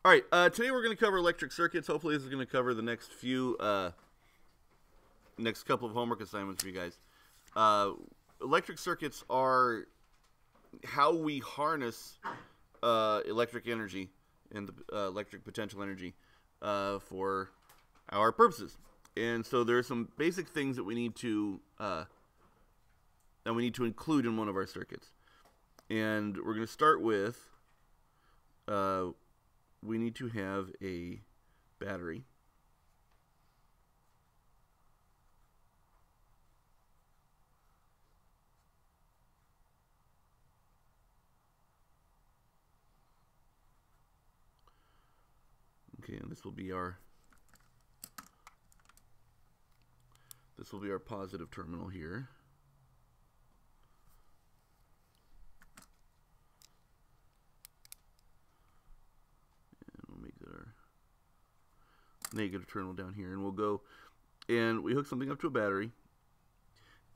All right, today we're going to cover electric circuits. Hopefully this is going to cover the next next couple of homework assignments for you guys. Electric circuits are how we harness electric energy and the electric potential energy for our purposes. And so there are some basic things that we need to include in one of our circuits. And we're going to start with we need to have a battery. Okay, and this will be our positive terminal here. Negative terminal down here, and we'll go and we hook something up to a battery.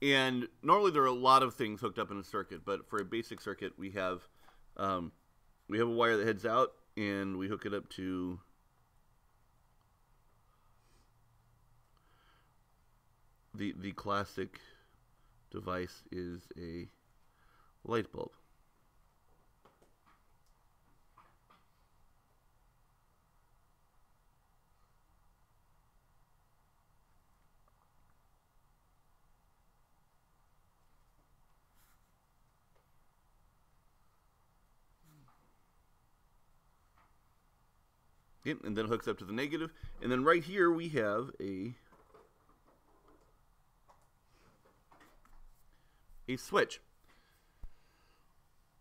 And normally there are a lot of things hooked up in a circuit, but for a basic circuit we have a wire that heads out and we hook it up to the classic device is a light bulb. Okay, and then hooks up to the negative, and then right here we have a switch.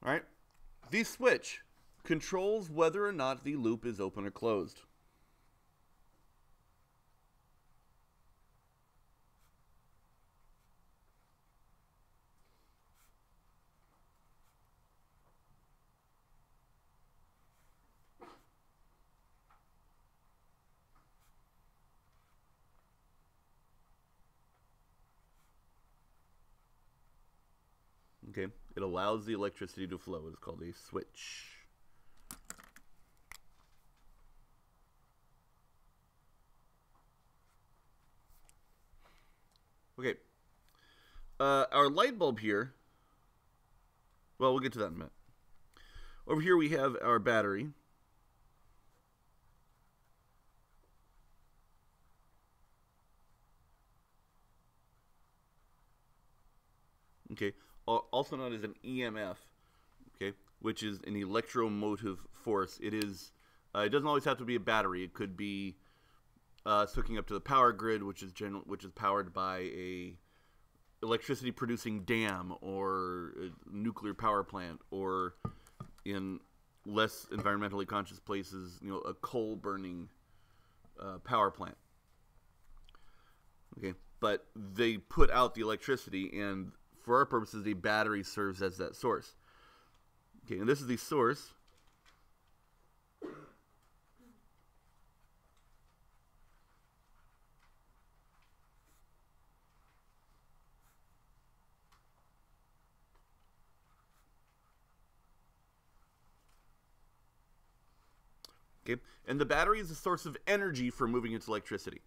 All right, the switch controls whether or not the loop is open or closed. Okay, it allows the electricity to flow. It's called a switch. Okay, our light bulb here, well, we'll get to that in a minute. Over here we have our battery. Okay, also known as an EMF, okay, which is an electromotive force. It is. It doesn't always have to be a battery. It could be hooking up to the power grid, which is powered by a electricity producing dam or a nuclear power plant, or in less environmentally conscious places, a coal burning power plant. Okay, but they put out the electricity, and for our purposes, a battery serves as that source. Okay, and this is the source. Okay, and the battery is the source of energy for moving its electricity.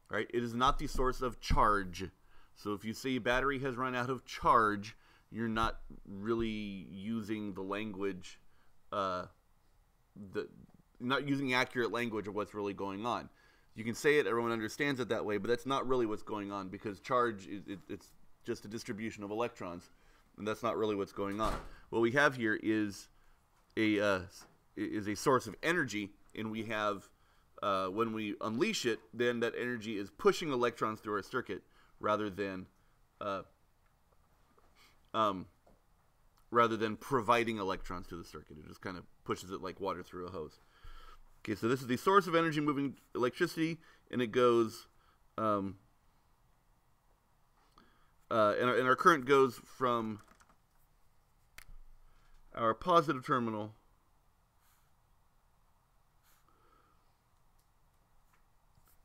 All right, it is not the source of charge. So if you say battery has run out of charge, you're not really using the language, not using accurate language of what's really going on. You can say it, everyone understands it that way, but that's not really what's going on, because charge it's just a distribution of electrons, and that's not really what's going on. What we have here is a source of energy, and we have when we unleash it, then that energy is pushing electrons through our circuit, rather than providing electrons to the circuit. It just kind of pushes it like water through a hose. Okay, so this is the source of energy moving electricity, and it goes, and our current goes from our positive terminal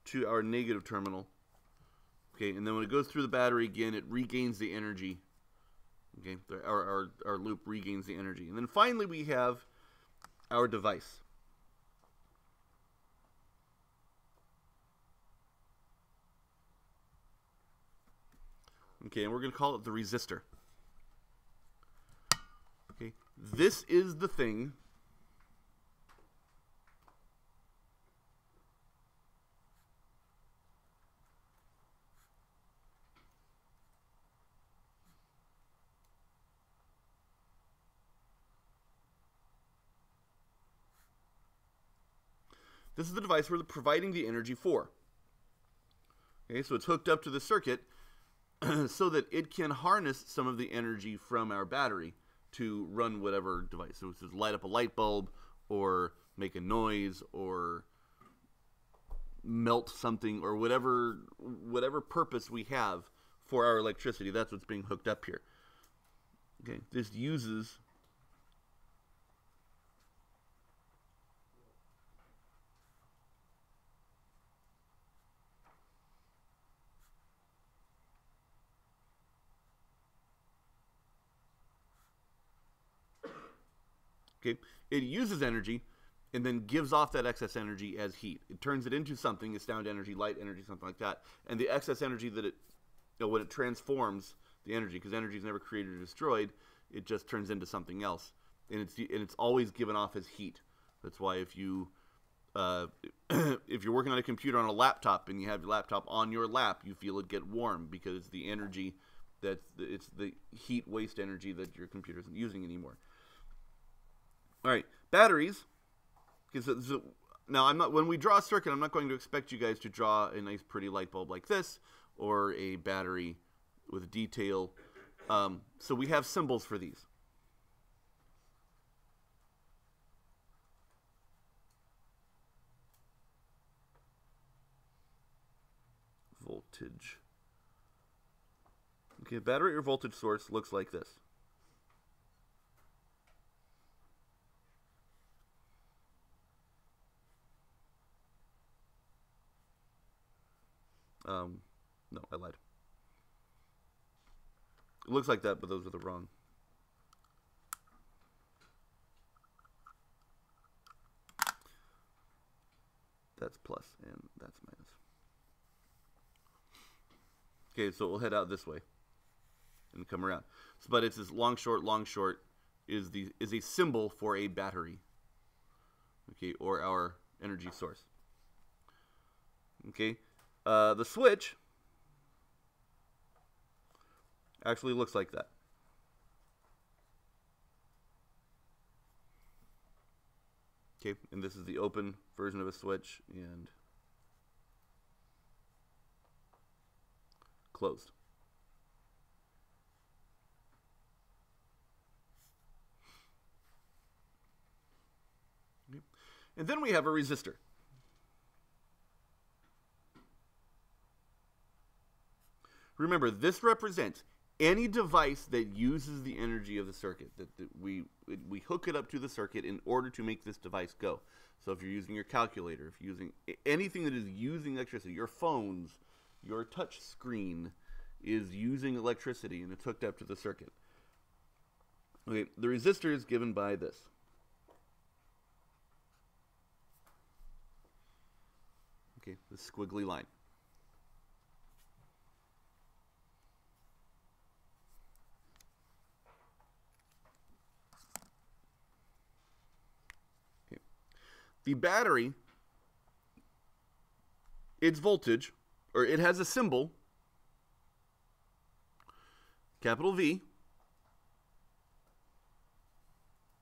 to our negative terminal. Okay, and then when it goes through the battery again, it regains the energy. Okay, our loop regains the energy. And then finally we have our device. Okay, and we're going to call it the resistor. Okay, this is the thing this is the device we're providing the energy for. Okay, so it's hooked up to the circuit so that it can harness some of the energy from our battery to run whatever device. So it's just light up a light bulb, or make a noise, or melt something, or whatever purpose we have for our electricity. That's what's being hooked up here. Okay, this uses okay, it uses energy and then gives off that excess energy as heat. It turns it into something, it's sound energy, light energy, something like that. And the excess energy that it, when it transforms the energy, because energy is never created or destroyed, it just turns into something else. And it's always given off as heat. That's why if you if you're working on a computer on a laptop and you have your laptop on your lap, you feel it get warm, because the energy it's the heat waste energy that your computer isn't using anymore. All right, batteries. So now when we draw a circuit, I'm not going to expect you guys to draw a nice pretty light bulb like this, or a battery with detail. So we have symbols for these. Voltage. Okay, battery or voltage source looks like this. No, I lied. It looks like that, but those are the wrong. That's plus, and that's minus. Okay, so we'll head out this way and come around. So, but it's this long short is a symbol for a battery. Okay, or our energy source. Okay, the switch actually looks like that. Okay, and this is the open version of a switch, and closed. Okay. And then we have a resistor. Remember, this represents any device that uses the energy of the circuit, that we hook it up to the circuit in order to make this device go. So if you're using your calculator, if you're using anything that is using electricity, your phones, your touch screen is using electricity and it's hooked up to the circuit. Okay, the resistor is given by this. Okay, the squiggly line. The battery, its voltage, or it has a symbol, capital V.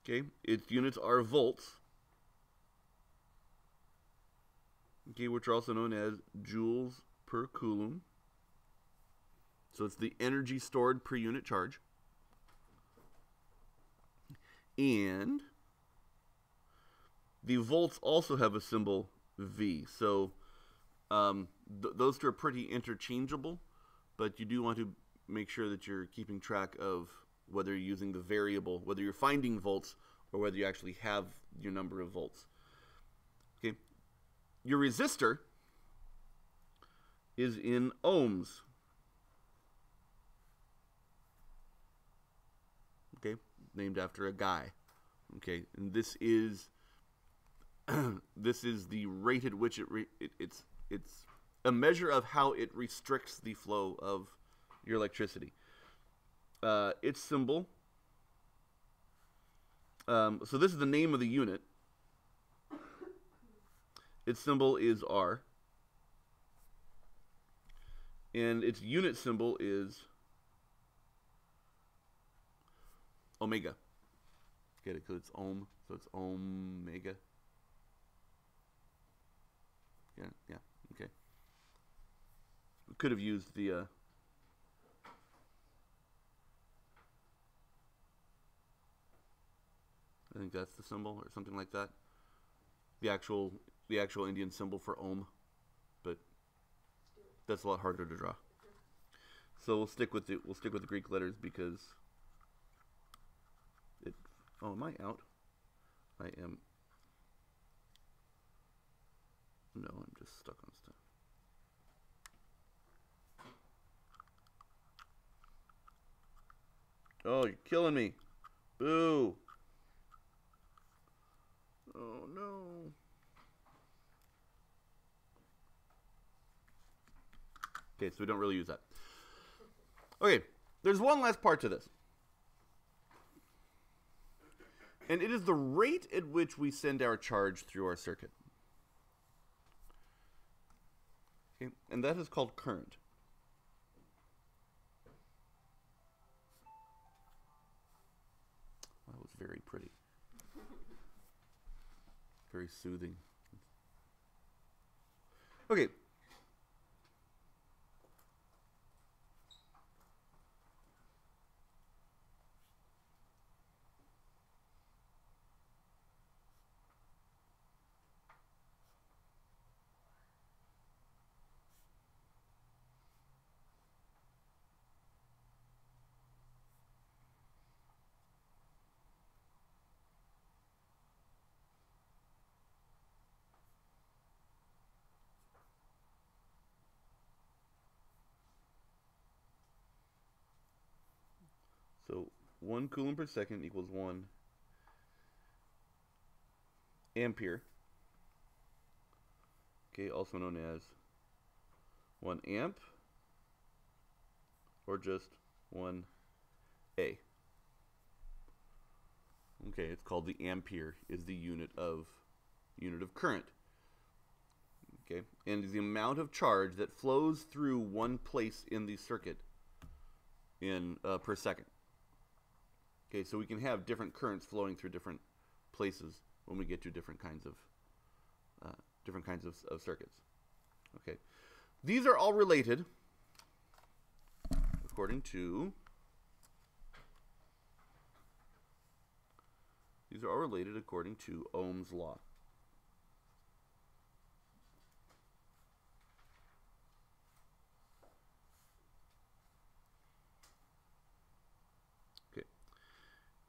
Okay, its units are volts. Okay, which are also known as joules per coulomb. So it's the energy stored per unit charge. And the volts also have a symbol V. So those two are pretty interchangeable, but you do want to make sure that you're keeping track of whether you're using the variable, whether you're finding volts, or whether you actually have your number of volts. Okay, your resistor is in ohms. Okay, named after a guy. Okay, and this is this is the rate at which it's a measure of how it restricts the flow of your electricity. Its symbol. So this is the name of the unit. Its symbol is R. And its unit symbol is omega. Get it? Because it's ohm, so it's omega. Yeah, okay. We could have used the I think that's the symbol or something like that. The actual Indian symbol for ohm, but that's a lot harder to draw. So we'll stick with the Greek letters because it. Oh, am I out? I am. No, I'm just stuck on stuff. Oh, you're killing me. Boo. Oh, no. Okay, so we don't really use that. Okay, there's one last part to this. And it is the rate at which we send our charge through our circuit. Okay, and that is called current. That was very pretty. Very soothing. Okay. So 1 coulomb per second equals 1 ampere. Okay, also known as 1 amp or just 1 A. Okay, it's called the ampere is the unit of current. Okay, and is the amount of charge that flows through one place in the circuit in per second. Okay, so we can have different currents flowing through different places when we get to different kinds of circuits. Okay, these are all related according to Ohm's law.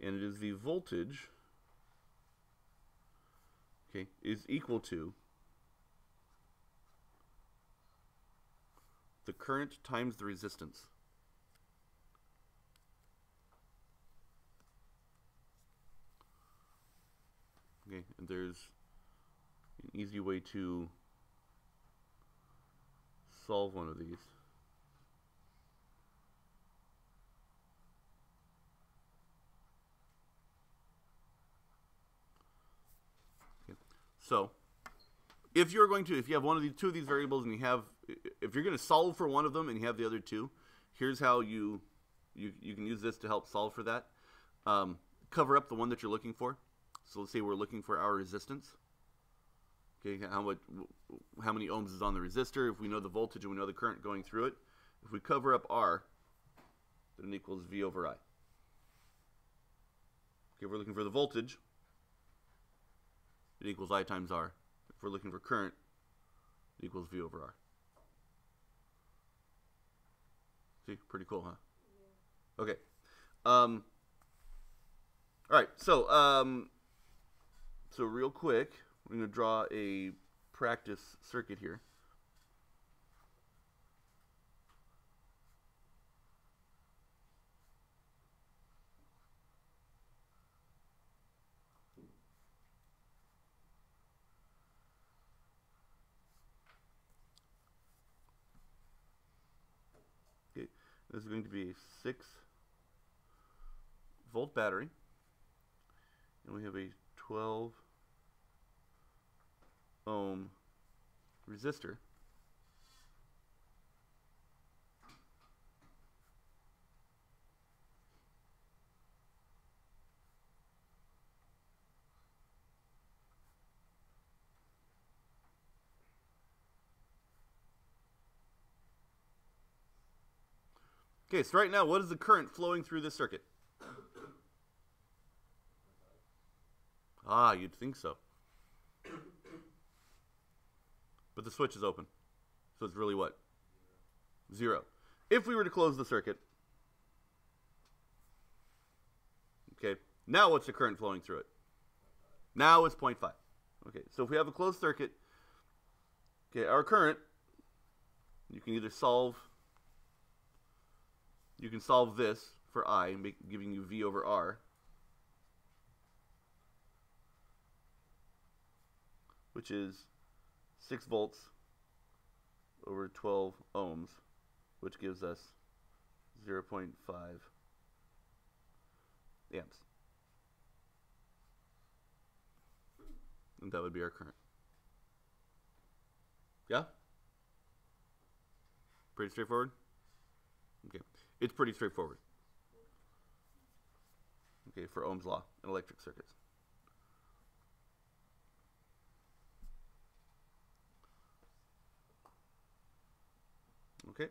And it is the voltage, okay, is equal to the current times the resistance. Okay, and there's an easy way to solve one of these. So, if you have one of these two of these variables, and if you're going to solve for one of them and you have the other two, here's how you can use this to help solve for that. Cover up the one that you're looking for. So let's say we're looking for our resistance. Okay, how many ohms is on the resistor? If we know the voltage and we know the current going through it, if we cover up R, then it equals V over I. Okay, if we're looking for the voltage, it equals I times R. If we're looking for current, it equals V over R. See, pretty cool, huh? Yeah. Okay. All right. So real quick, we're going to draw a practice circuit here. This is going to be a 6-volt battery, and we have a 12 ohm resistor. Okay, so right now, what is the current flowing through this circuit? Ah, you'd think so. But the switch is open. So it's really what? 0. If we were to close the circuit, okay, now what's the current flowing through it? Now it's 0.5. Okay, so if we have a closed circuit, okay, our current, you can either solve this for I, giving you V over R, which is 6 volts over 12 ohms, which gives us 0.5 amps. And that would be our current. Yeah? Pretty straightforward? Okay. It's pretty straightforward. Okay, for Ohm's law in electric circuits. Okay.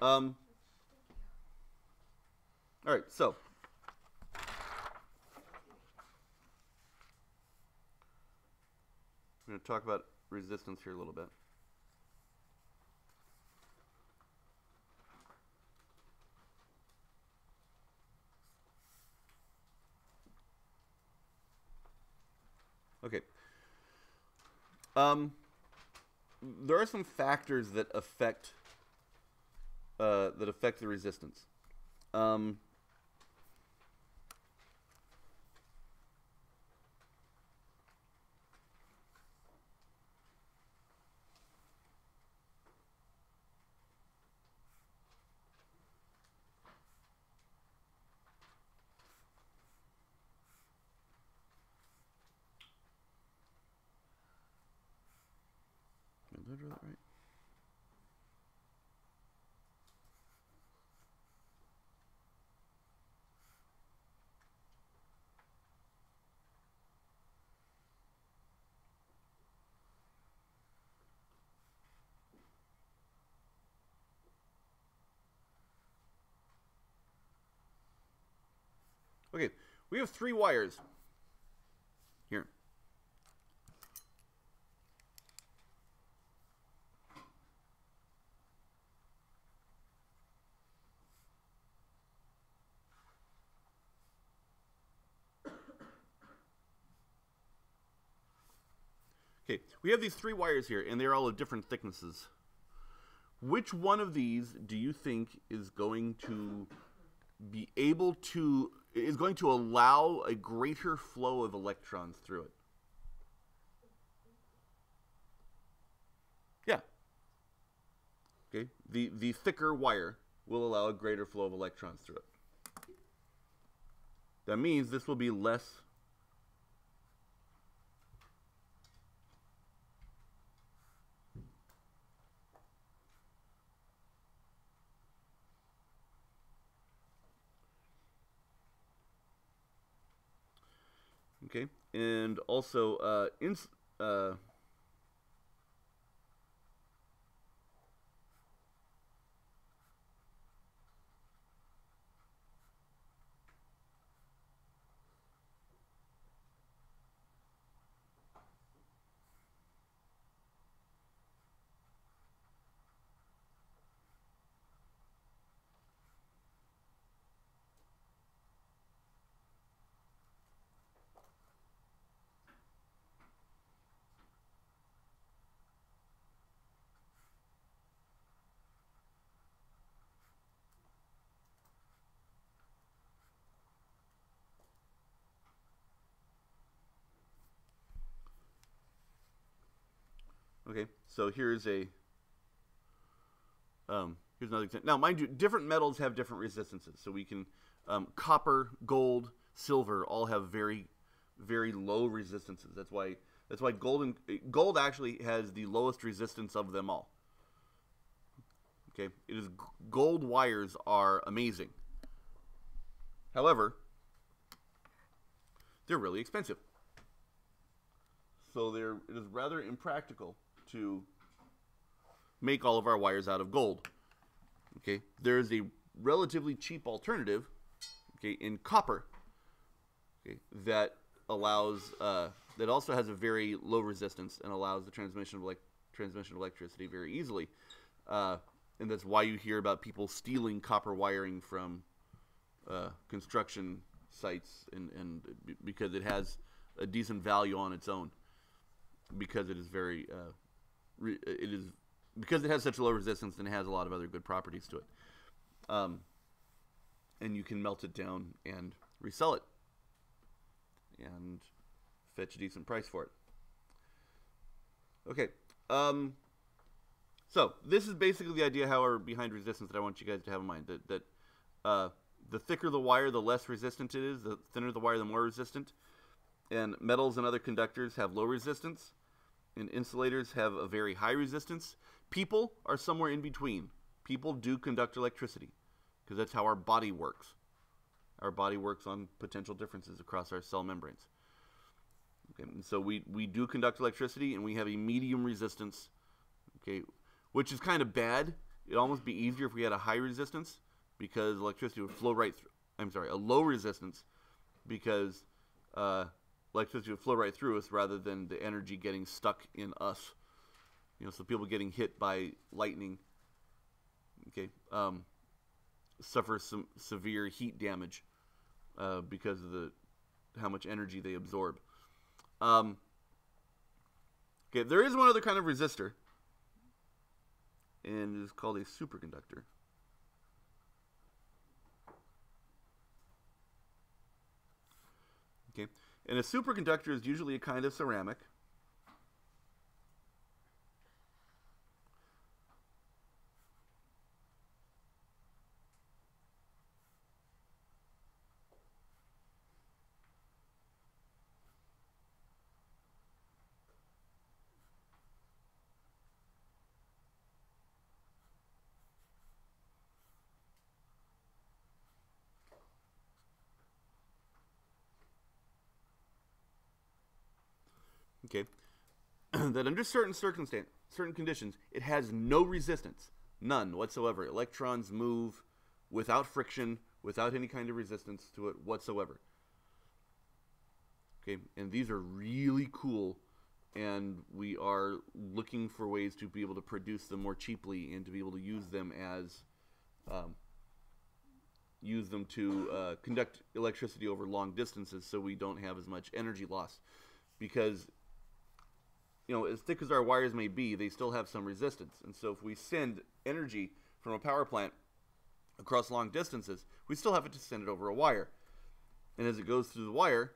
All right, so we're going to talk about resistance here a little bit. Okay. There are some factors that affect the resistance. Did I draw that right? Okay, we have 3 wires here. Okay, we have these 3 wires here, and they're all of different thicknesses. Which one of these do you think is going to allow a greater flow of electrons through it? Yeah. Okay, the thicker wire will allow a greater flow of electrons through it. That means this will be less okay, and also okay, so here's a Here's another example. Now, mind you, different metals have different resistances. So we can, copper, gold, silver all have very, very low resistances. That's why gold actually has the lowest resistance of them all. Okay, gold wires are amazing. However, they're really expensive. So it is rather impractical to make all of our wires out of gold. Okay, there is a relatively cheap alternative, okay, in copper, okay, that allows that also has a very low resistance and allows the transmission of electricity very easily, and that's why you hear about people stealing copper wiring from construction sites, and because it has a decent value on its own, because it is very because it has such a low resistance and it has a lot of other good properties to it. And you can melt it down and resell it and fetch a decent price for it. Okay. So this is basically the idea, however, behind resistance that I want you guys to have in mind. That the thicker the wire, the less resistant it is. The thinner the wire, the more resistant. And metals and other conductors have low resistance. And insulators have a very high resistance. People are somewhere in between. People do conduct electricity because that's how our body works. Our body works on potential differences across our cell membranes. Okay, and so we do conduct electricity, and we have a medium resistance, okay, which is kind of bad. It'd almost be easier if we had a high resistance because electricity would flow right through. I'm sorry, a low resistance because electricity would flow right through us rather than the energy getting stuck in us. You know, so people getting hit by lightning, okay, suffer some severe heat damage because of how much energy they absorb. Okay, there is one other kind of resistor, and it's called a superconductor. Okay, and a superconductor is usually a kind of ceramic. Okay, that under certain conditions, it has no resistance, none whatsoever. Electrons move without friction, without any kind of resistance to it whatsoever. Okay, and these are really cool, and we are looking for ways to be able to produce them more cheaply and to be able to use them as conduct electricity over long distances, so we don't have as much energy loss, because, you know, as thick as our wires may be, they still have some resistance. And so if we send energy from a power plant across long distances, we still have to send it over a wire. And as it goes through the wire,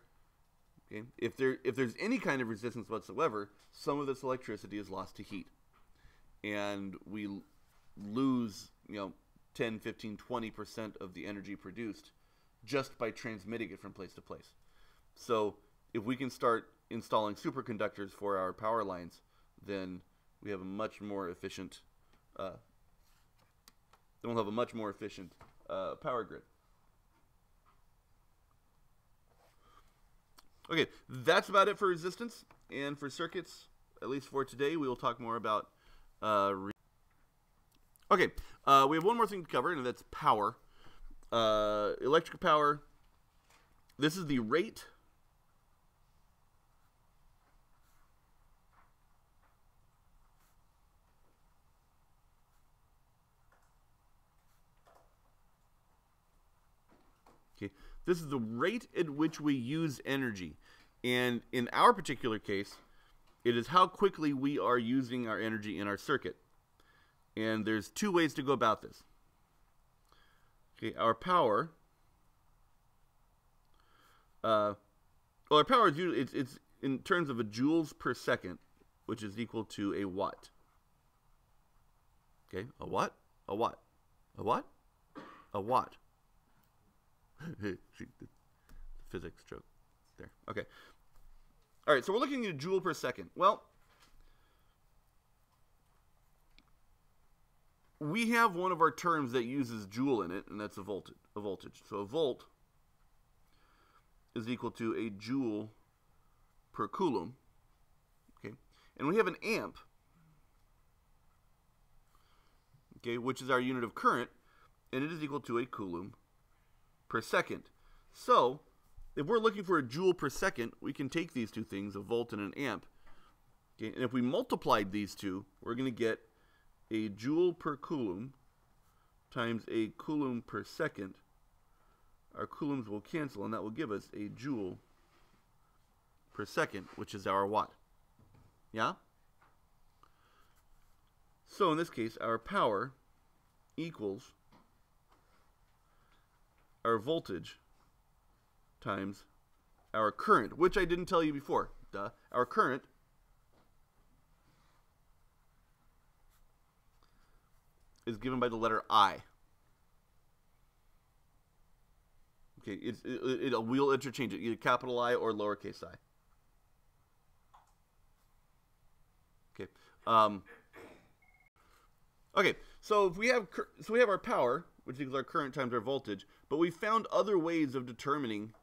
okay, if there's any kind of resistance whatsoever, some of this electricity is lost to heat. And we lose, you know, 10, 15, 20% of the energy produced just by transmitting it from place to place. So if we can start installing superconductors for our power lines, then we have a much more efficient power grid. Okay, that's about it for resistance. And for circuits, at least for today, we will talk more about okay, we have one more thing to cover, and that's power. Electrical power. This is the rate this is the rate at which we use energy. And in our particular case, it is how quickly we are using our energy in our circuit. And there's two ways to go about this. Okay, our power. Our power is usually it's in terms of a joules per second, which is equal to a watt. Okay, a watt, a watt. A what? A watt. See, the physics joke there. Okay. All right, so we're looking at a joule per second. Well, we have one of our terms that uses joule in it, and that's a voltage. So a volt is equal to a joule per coulomb. Okay, and we have an amp, okay, which is our unit of current, and it is equal to a coulomb per second. So if we're looking for a joule per second, we can take these two things, a volt and an amp, okay, and if we multiplied these two, we're going to get a joule per coulomb times a coulomb per second. Our coulombs will cancel, and that will give us a joule per second, which is our watt. Yeah? So in this case, our power equals our voltage times our current, which I didn't tell you before. Duh. Our current is given by the letter I. Okay, we'll interchange it, either capital I or lowercase I. Okay. Okay. So if we have our power, which equals our current times our voltage, but we found other ways of determining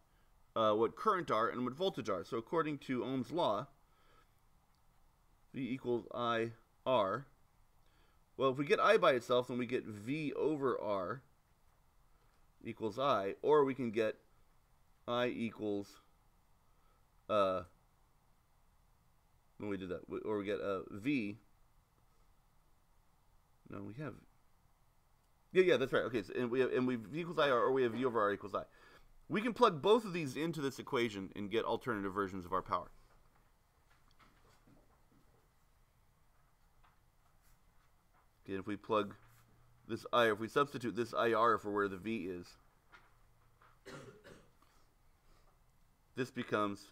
what current are and what voltage are. So according to Ohm's law, V equals IR. Well, if we get I by itself, then we get V over R equals I, or we can get I equals, when we did that, or we get V, no, we have, yeah, that's right, okay, so, and we V equals IR, or we have V over R equals I. We can plug both of these into this equation and get alternative versions of our power. Okay, if we plug this I, if we substitute this IR for where the V is, this becomes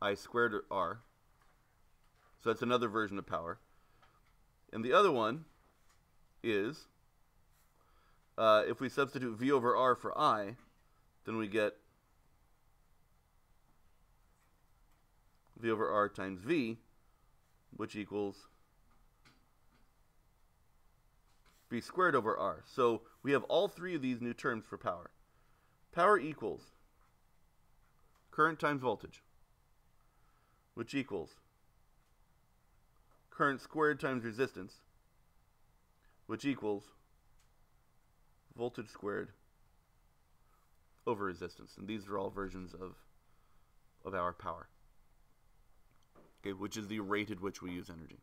I squared R. So that's another version of power. And the other one is, if we substitute V over R for I, then we get V over R times V, which equals V squared over R. So we have all three of these new terms for power. Power equals current times voltage, which equals current squared times resistance, which equals voltage squared over resistance. And these are all versions of our power, okay, which is the rate at which we use energy.